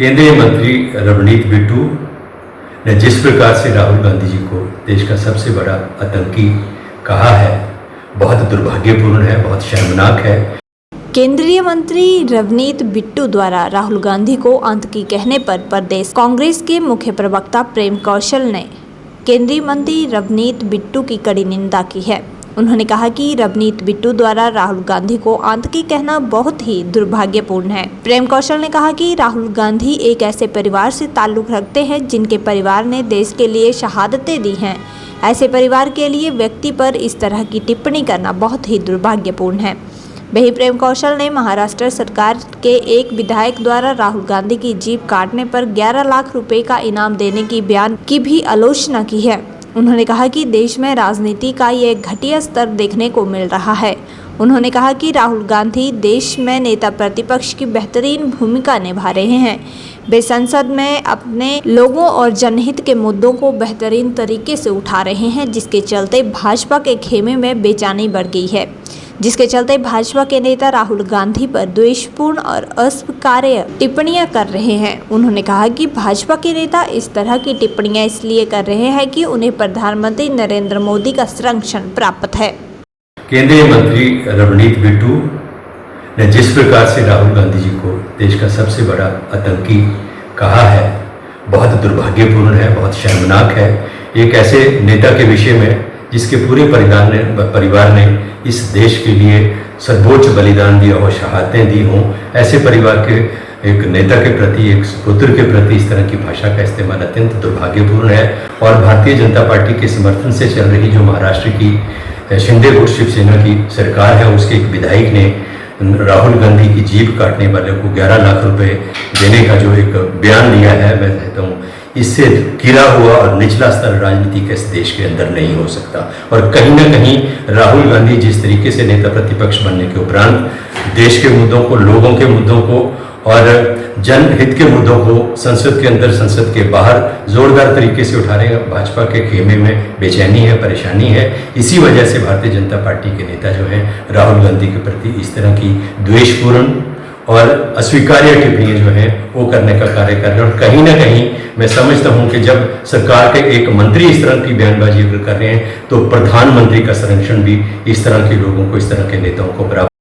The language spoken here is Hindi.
केंद्रीय मंत्री रवनीत बिट्टू ने जिस प्रकार से राहुल गांधी जी को देश का सबसे बड़ा आतंकी कहा है, बहुत दुर्भाग्यपूर्ण है, बहुत शर्मनाक है। केंद्रीय मंत्री रवनीत बिट्टू द्वारा राहुल गांधी को आतंकी कहने पर प्रदेश कांग्रेस के मुख्य प्रवक्ता प्रेम कौशल ने केंद्रीय मंत्री रवनीत बिट्टू की कड़ी निंदा की है। उन्होंने कहा कि रवनीत बिट्टू द्वारा राहुल गांधी को आतंकी कहना बहुत ही दुर्भाग्यपूर्ण है। प्रेम कौशल ने कहा कि राहुल गांधी एक ऐसे परिवार से ताल्लुक रखते हैं जिनके परिवार ने देश के लिए शहादतें दी हैं। ऐसे परिवार के लिए व्यक्ति पर इस तरह की टिप्पणी करना बहुत ही दुर्भाग्यपूर्ण है। वही प्रेम कौशल ने महाराष्ट्र सरकार के एक विधायक द्वारा राहुल गांधी की जीभ काटने पर 11 लाख रुपए का इनाम देने की बयान की भी आलोचना की है। उन्होंने कहा कि देश में राजनीति का ये घटिया स्तर देखने को मिल रहा है। उन्होंने कहा कि राहुल गांधी देश में नेता प्रतिपक्ष की बेहतरीन भूमिका निभा रहे हैं। वे संसद में अपने लोगों और जनहित के मुद्दों को बेहतरीन तरीके से उठा रहे हैं, जिसके चलते भाजपा के खेमे में बेचैनी बढ़ गई है, जिसके चलते भाजपा के नेता राहुल गांधी पर द्वेषपूर्ण और अस्वीकार्य टिप्पणियां कर रहे हैं। उन्होंने कहा कि भाजपा के नेता इस तरह की टिप्पणियां इसलिए कर रहे हैं कि उन्हें प्रधानमंत्री नरेंद्र मोदी का संरक्षण प्राप्त है। केंद्रीय मंत्री रवनीत बिट्टू ने जिस प्रकार से राहुल गांधी जी को देश का सबसे बड़ा आतंकी कहा है, बहुत दुर्भाग्यपूर्ण है, बहुत शर्मनाक है। एक ऐसे नेता के विषय में जिसके पूरे परिवार ने इस देश के लिए सर्वोच्च बलिदान दिया हो, शहादतें दी हों, ऐसे परिवार के एक नेता के प्रति, एक पुत्र के प्रति इस तरह की भाषा का इस्तेमाल अत्यंत दुर्भाग्यपूर्ण है। और भारतीय जनता पार्टी के समर्थन से चल रही जो महाराष्ट्र की शिंदे गुट शिवसेना की सरकार है, उसके एक विधायक ने राहुल गांधी की जीभ काटने वाले को 11 लाख रुपए देने का जो एक बयान दिया है, मैं कहता हूँ इससे गिरा हुआ और निचला स्तर राजनीति के इस देश के अंदर नहीं हो सकता। और कहीं ना कहीं राहुल गांधी जिस तरीके से नेता प्रतिपक्ष बनने के उपरांत देश के मुद्दों को, लोगों के मुद्दों को और जनहित के मुद्दों को संसद के अंदर, संसद के बाहर जोरदार तरीके से उठा रहे हैं, भाजपा के खेमे में बेचैनी है, परेशानी है। इसी वजह से भारतीय जनता पार्टी के नेता जो हैं राहुल गांधी के प्रति इस तरह की द्वेषपूर्ण और अस्वीकार्य टिप्पणियां जो हैं वो करने का कार्य कर रहे हैं। और कहीं ना कहीं मैं समझता हूं कि जब सरकार के एक मंत्री इस तरह की बयानबाजी अगर कर रहे हैं तो प्रधानमंत्री का संरक्षण भी इस तरह के लोगों को, इस तरह के नेताओं को बराबर